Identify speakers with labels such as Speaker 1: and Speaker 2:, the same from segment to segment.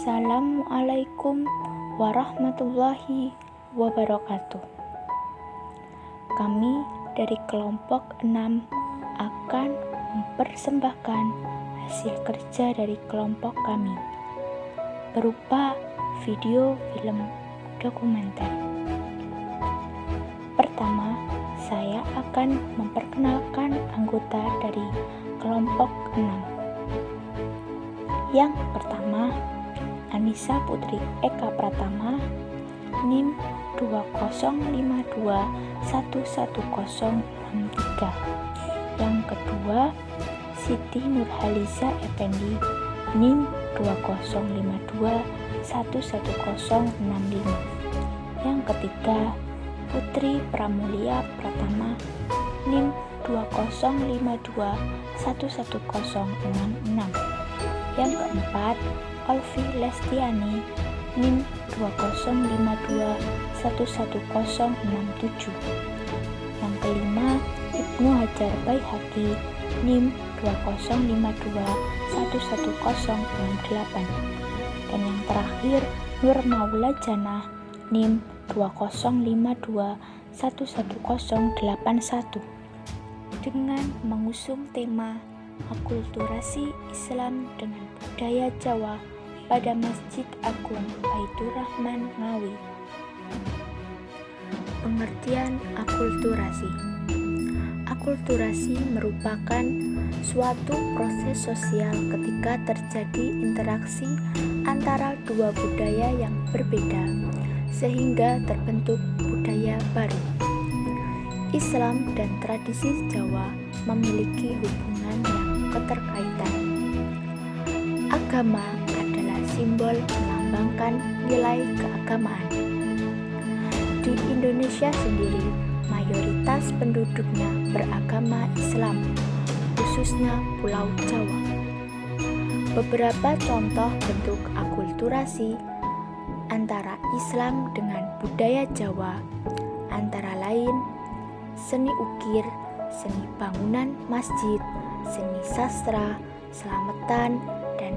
Speaker 1: Assalamualaikum warahmatullahi wabarakatuh. Kami dari kelompok 6 akan mempersembahkan hasil kerja dari kelompok kami berupa video film dokumenter. Pertama, saya akan memperkenalkan anggota dari kelompok 6. Yang pertama, Anissa Putri Eka Pratama, NIM 2052111063. Yang kedua, Siti Nurhaliza Effendi, NIM 2052111065. Yang ketiga, Putri Pramulia Pratama, NIM 2052111066. Yang keempat, Olvi Lestiani, NIM 2052111067. Yang kelima, Ibnu Hajar Baihaqi, NIM 2052111068. Dan yang terakhir, Nur Maula Janah, NIM 2052111081. Dengan mengusung tema akulturasi Islam dengan budaya Jawa pada Masjid Agung Baitur Rahman Ngawi. Pengertian akulturasi. Akulturasi merupakan suatu proses sosial ketika terjadi interaksi antara dua budaya yang berbeda sehingga terbentuk budaya baru. Islam dan tradisi Jawa memiliki hubungan yang keterkaitan. Agama adalah simbol melambangkan nilai keagamaan. Di Indonesia sendiri, mayoritas penduduknya beragama Islam, khususnya Pulau Jawa. Beberapa contoh bentuk akulturasi antara Islam dengan budaya Jawa antara lain seni ukir, seni bangunan masjid, seni sastra, selamatan, dan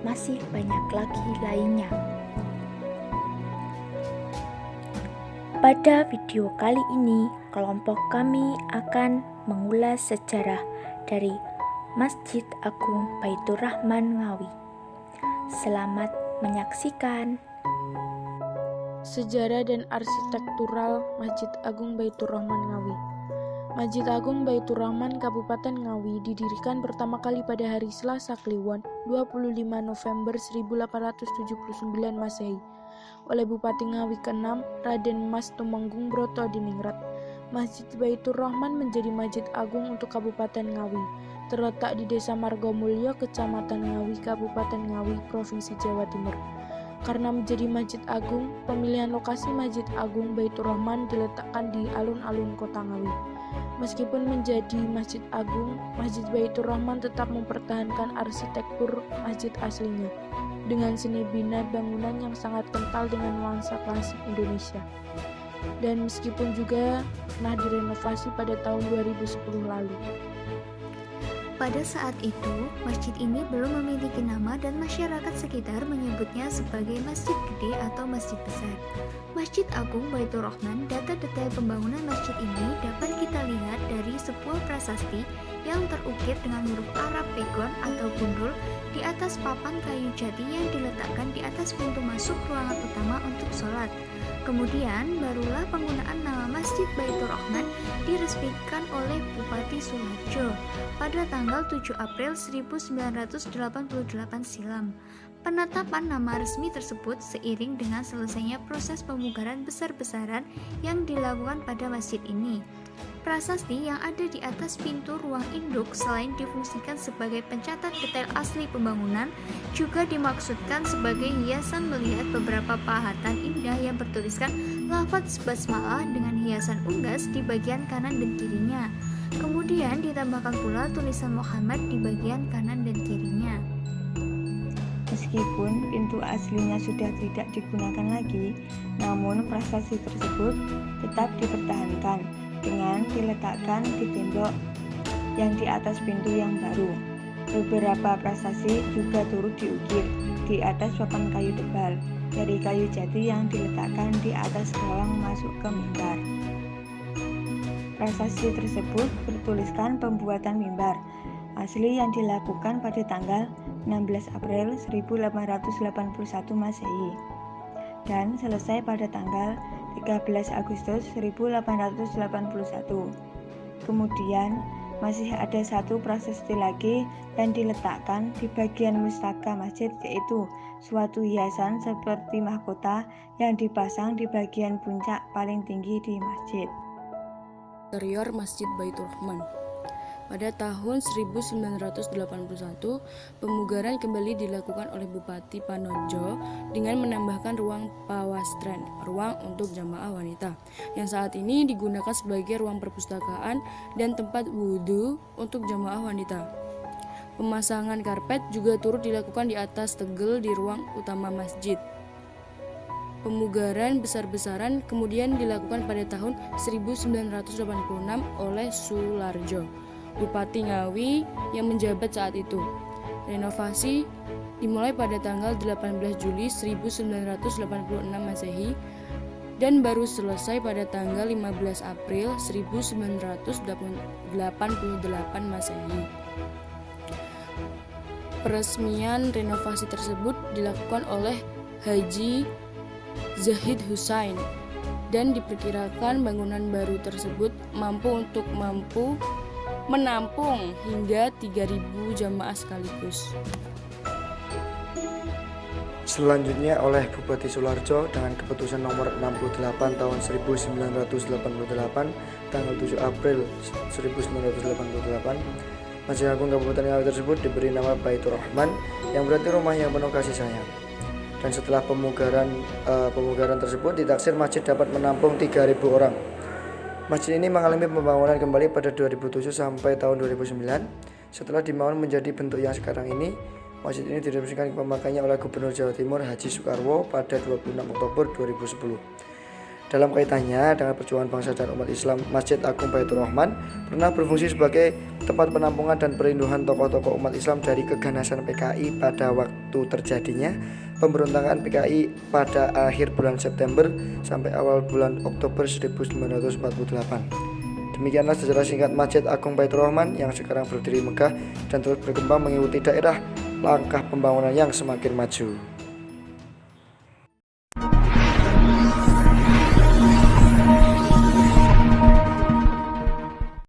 Speaker 1: masih banyak lagi lainnya. Pada video kali ini, kelompok kami akan mengulas sejarah dari Masjid Agung Baitur Rahman Ngawi. Selamat menyaksikan.
Speaker 2: Sejarah dan arsitektural Masjid Agung Baitur Rahman Ngawi. Masjid Agung Baitur Rahman Kabupaten Ngawi didirikan pertama kali pada hari Selasa Kliwon 25 November 1879 Masehi oleh Bupati Ngawi ke-6 Raden Mas Tumenggung Brotodiningrat. Masjid Baitur Rahman menjadi masjid agung untuk Kabupaten Ngawi. Terletak di Desa Margomulyo, Kecamatan Ngawi, Kabupaten Ngawi, Provinsi Jawa Timur. Karena menjadi masjid agung, pemilihan lokasi Masjid Agung Baitur Rahman diletakkan di alun-alun Kota Ngawi. Meskipun menjadi masjid agung, Masjid Baitur Rahman tetap mempertahankan arsitektur masjid aslinya dengan seni bina bangunan yang sangat kental dengan nuansa klasik Indonesia. Dan meskipun juga pernah direnovasi pada tahun 2010 lalu.
Speaker 3: Pada saat itu, masjid ini belum memiliki nama dan masyarakat sekitar menyebutnya sebagai Masjid Gede atau Masjid Besar. Masjid Agung Baitur Rahman, data detail pembangunan masjid ini dapat kita lihat dari sebuah prasasti yang terukir dengan huruf Arab pegon atau gundul di atas papan kayu jati yang diletakkan di atas pintu masuk ruangan utama untuk sholat. Kemudian barulah penggunaan nama Masjid Baitur Rahman diresmikan oleh Bupati Suharjo pada tanggal 7 April 1988 silam. Penetapan nama resmi tersebut seiring dengan selesainya proses pemugaran besar-besaran yang dilakukan pada masjid ini. Prasasti yang ada di atas pintu ruang induk selain difungsikan sebagai pencatat detail asli pembangunan, juga dimaksudkan sebagai hiasan melihat beberapa pahatan indah yang bertuliskan lafaz basmalah dengan hiasan unggas di bagian kanan dan kirinya. Kemudian ditambahkan pula tulisan Muhammad di bagian kanan dan kirinya.
Speaker 4: Meskipun pintu aslinya sudah tidak digunakan lagi, namun prasasti tersebut tetap dipertahankan dengan diletakkan di tembok yang di atas pintu yang baru. Beberapa prasasti juga turut diukir di atas papan kayu tebal dari kayu jati yang diletakkan di atas gawang masuk ke mimbar. Prasasti tersebut bertuliskan pembuatan mimbar asli yang dilakukan pada tanggal 16 April 1881 Masehi dan selesai pada tanggal 13 Agustus 1881. Kemudian masih ada satu prasasti lagi yang diletakkan di bagian mustaka masjid, yaitu suatu hiasan seperti mahkota yang dipasang di bagian puncak paling tinggi di masjid.
Speaker 2: Interior Masjid Baitur Rahman. Pada tahun 1981, pemugaran kembali dilakukan oleh Bupati Panojo dengan menambahkan ruang pawastren, ruang untuk jamaah wanita, yang saat ini digunakan sebagai ruang perpustakaan dan tempat wudhu untuk jamaah wanita. Pemasangan karpet juga turut dilakukan di atas tegel di ruang utama masjid. Pemugaran besar-besaran kemudian dilakukan pada tahun 1986 oleh Sularjo, Bupati Ngawi yang menjabat saat itu. Renovasi dimulai pada tanggal 18 Juli 1986 Masehi dan baru selesai pada tanggal 15 April 1988 Masehi. Peresmian renovasi tersebut dilakukan oleh Haji Zahid Husain dan diperkirakan bangunan baru tersebut mampu menampung hingga 3.000 jamaah sekaligus.
Speaker 5: Selanjutnya oleh Bupati Sularjo dengan keputusan nomor 68 tahun 1988 tanggal 7 April 1988, Masjid Agung Kabupaten Ngawi tersebut diberi nama Baitur Rahman yang berarti rumah yang penuh kasih sayang. Dan setelah pemugaran tersebut ditaksir masjid dapat menampung 3.000 orang. Masjid ini mengalami pembangunan kembali pada 2007 sampai tahun 2009. Setelah dibangun menjadi bentuk yang sekarang ini, masjid ini diresmikan pemakaiannya oleh Gubernur Jawa Timur Haji Soekarwo pada 26 Oktober 2010. Dalam kaitannya dengan perjuangan bangsa dan umat Islam, Masjid Agung Baitur Rahman pernah berfungsi sebagai tempat penampungan dan perlindungan tokoh-tokoh umat Islam dari keganasan PKI pada waktu terjadinya pemberontakan PKI pada akhir bulan September sampai awal bulan Oktober 1948. Demikianlah sejarah singkat Masjid Agung Baitur Rahman yang sekarang berdiri megah dan terus berkembang mengikuti daerah langkah pembangunan yang semakin maju.